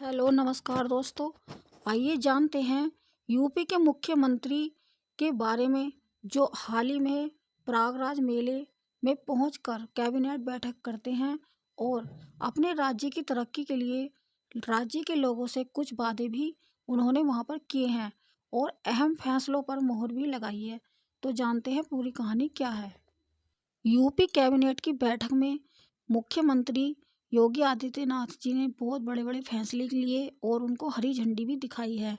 Hello नमस्कार दोस्तों। आइए जानते हैं यूपी के मुख्यमंत्री के बारे में जो हाल ही में प्रयागराज मेले में पहुंचकर कैबिनेट बैठक करते हैं और अपने राज्य की तरक्की के लिए राज्य के लोगों से कुछ वादे भी उन्होंने वहां पर किए हैं और अहम फैसलों पर मोहर भी लगाई है। तो जानते हैं पूरी कहानी क्या है। यूपी कैबिनेट की बैठक में मुख्यमंत्री योगी आदित्यनाथ जी ने बहुत बड़े बड़े फैसले लिए और उनको हरी झंडी भी दिखाई है।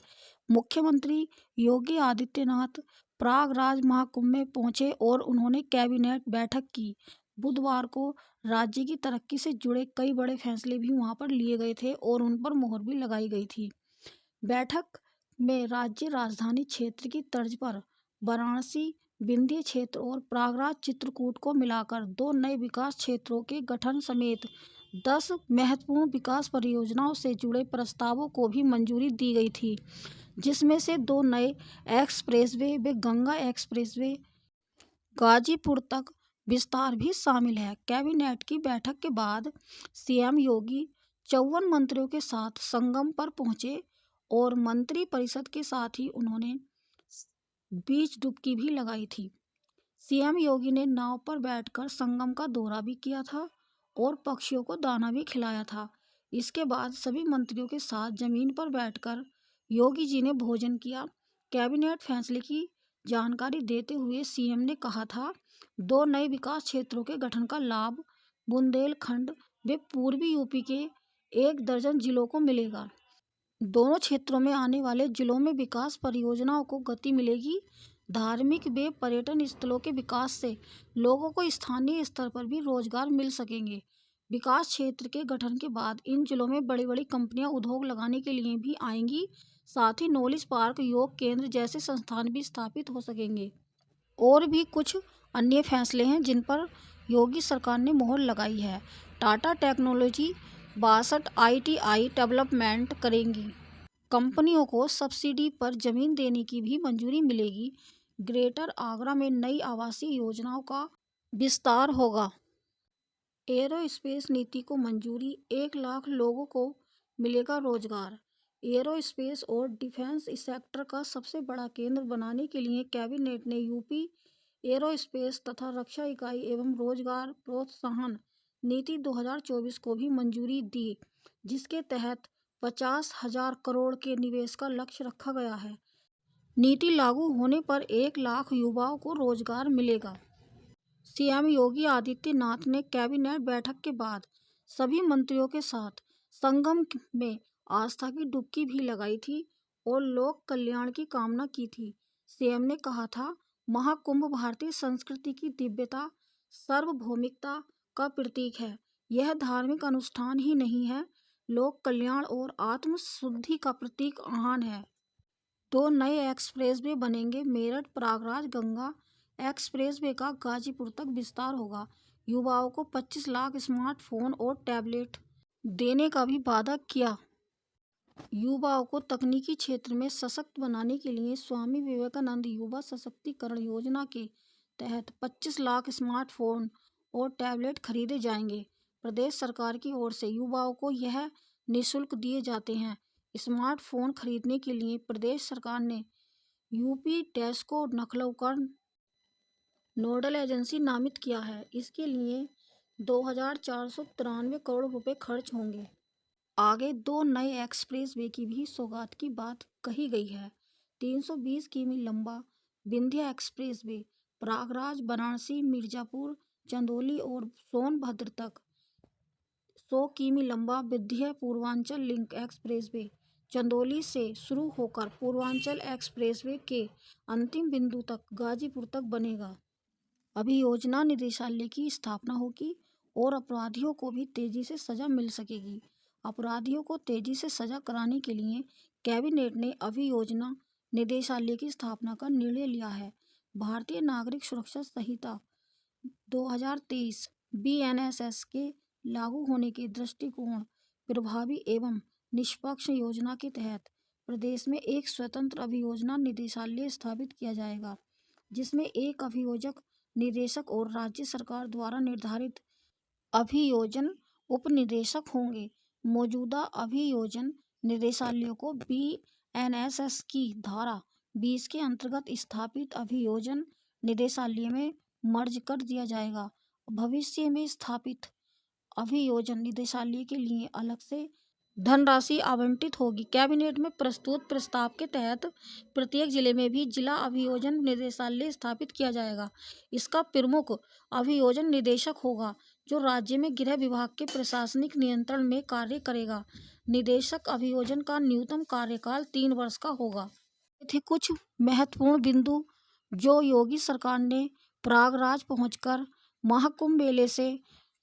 मुख्यमंत्री योगी आदित्यनाथ प्रयागराज महाकुंभ में पहुंचे और उन्होंने कैबिनेट बैठक की। बुधवार को राज्य की तरक्की से जुड़े कई बड़े फैसले भी वहां पर लिए गए थे और उन पर मोहर भी लगाई गई थी। बैठक में राज्य राजधानी क्षेत्र की तर्ज पर वाराणसी, विंध्य क्षेत्र और प्रयागराज चित्रकूट को मिलाकर 2 नए विकास क्षेत्रों के गठन समेत 10 महत्वपूर्ण विकास परियोजनाओं से जुड़े प्रस्तावों को भी मंजूरी दी गई थी, जिसमें से 2 नए एक्सप्रेसवे व गंगा एक्सप्रेसवे गाजीपुर तक विस्तार भी शामिल है। कैबिनेट की बैठक के बाद सीएम योगी 54 मंत्रियों के साथ संगम पर पहुंचे और मंत्री परिषद के साथ ही उन्होंने बीच डुबकी भी लगाई थी। सीएम योगी ने नाव पर बैठकर संगम का दौरा भी किया था और पक्षियों को दाना भी खिलाया था। इसके बाद सभी मंत्रियों के साथ जमीन पर बैठकर योगी जी ने भोजन किया। कैबिनेट फैसले की जानकारी देते हुए सीएम ने कहा था, 2 नए विकास क्षेत्रों के गठन का लाभ बुंदेलखंड व पूर्वी यूपी के 1 दर्जन जिलों को मिलेगा। दोनों क्षेत्रों में आने वाले जिलों में विकास परियोजनाओं को गति मिलेगी। धार्मिक व पर्यटन स्थलों के विकास से लोगों को स्थानीय स्तर पर भी रोजगार मिल सकेंगे। विकास क्षेत्र के गठन के बाद इन जिलों में बड़ी बड़ी कंपनियां उद्योग लगाने के लिए भी आएंगी। साथ ही नॉलेज पार्क, योग केंद्र जैसे संस्थान भी स्थापित हो सकेंगे। और भी कुछ अन्य फैसले हैं जिन पर योगी सरकार ने मोहर लगाई है। टाटा टेक्नोलॉजी 62 ITI डेवलपमेंट करेंगी। कंपनियों को सब्सिडी पर जमीन देने की भी मंजूरी मिलेगी। ग्रेटर आगरा में नई आवासीय योजनाओं का विस्तार होगा। एरोस्पेस नीति को मंजूरी, 1 लाख लोगों को मिलेगा रोजगार। एरोस्पेस और डिफेंस सेक्टर का सबसे बड़ा केंद्र बनाने के लिए कैबिनेट ने यूपी एरोस्पेस तथा रक्षा इकाई एवं रोजगार प्रोत्साहन नीति 2024 को भी मंजूरी दी, जिसके तहत 50,000 करोड़ के निवेश का लक्ष्य रखा गया है। नीति लागू होने पर 1 लाख युवाओं को रोजगार मिलेगा। सीएम योगी आदित्यनाथ ने कैबिनेट बैठक के बाद सभी मंत्रियों के साथ संगम में आस्था की डुबकी भी लगाई थी और लोक कल्याण की कामना की थी। सीएम ने कहा था, महाकुंभ भारतीय संस्कृति की दिव्यता, सार्वभौमिकता का प्रतीक है। यह धार्मिक अनुष्ठान ही नहीं है, लोक कल्याण और आत्म शुद्धि का प्रतीक आह्वान है। 2 नए एक्सप्रेसवे बनेंगे। मेरठ प्रयागराज गंगा एक्सप्रेसवे का गाजीपुर तक विस्तार होगा। युवाओं को 25 लाख स्मार्टफोन और टैबलेट देने का भी वादा किया। युवाओं को तकनीकी क्षेत्र में सशक्त बनाने के लिए स्वामी विवेकानंद युवा सशक्तिकरण योजना के तहत 25 लाख स्मार्टफोन और टैबलेट खरीदे जाएंगे। प्रदेश सरकार की ओर से युवाओं को यह निःशुल्क दिए जाते हैं। स्मार्टफोन खरीदने के लिए प्रदेश सरकार ने यूपी टेस्को लखनऊ का नोडल एजेंसी नामित किया है। इसके लिए 2,493 करोड़ रुपए खर्च होंगे। आगे 2 नए एक्सप्रेसवे की भी सौगात की बात कही गई है। 320 किमी लंबा विंध्य एक्सप्रेसवे प्रयागराज, वाराणसी, मिर्जापुर, चंदौली और सोनभद्र तक। 100 किमी लंबा विंध्य पूर्वांचल लिंक एक्सप्रेसवे चंदौली से शुरू होकर पूर्वांचल एक्सप्रेसवे के अंतिम बिंदु तक गाजीपुर तक बनेगा। अभियोजना निदेशालय की स्थापना होगी और अपराधियों को भी तेजी से सजा मिल सकेगी। अपराधियों को तेजी से सजा कराने के लिए कैबिनेट ने अभियोजना निदेशालय की स्थापना का निर्णय लिया है। भारतीय नागरिक सुरक्षा संहिता 2023 BNSS के लागू होने के दृष्टिकोण प्रभावी एवं निष्पक्ष योजना के तहत प्रदेश में एक स्वतंत्र अभियोजना निदेशालय स्थापित किया जाएगा, जिसमें एक अभियोजक निदेशक और राज्य सरकार द्वारा निर्धारित अभियोजन उपनिदेशक होंगे। मौजूदा अभियोजन निदेशालयों को BNSS की धारा 20 के अंतर्गत स्थापित अभियोजन निदेशालय में मर्ज कर दिया जाएगा। भविष्य में स्थापित अभियोजन निदेशालय के लिए अलग से धनराशि आवंटित होगी। कैबिनेट में प्रस्तुत प्रस्ताव के तहत प्रत्येक जिले में भी जिला अभियोजन निदेशालय स्थापित किया जाएगा। इसका प्रमुख अभियोजन निदेशक होगा, जो राज्य में गृह विभाग के प्रशासनिक नियंत्रण में कार्य करेगा। निदेशक अभियोजन का न्यूनतम कार्यकाल 3 वर्ष का होगा। ये थे कुछ महत्वपूर्ण बिंदु जो योगी सरकार ने प्रयागराज पहुंचकर महाकुंभ मेले से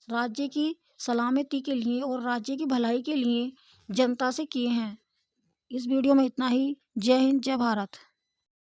राज्य की सलामती के लिए और राज्य की भलाई के लिए जनता से किए हैं। इस वीडियो में इतना ही। जय हिंद, जय भारत।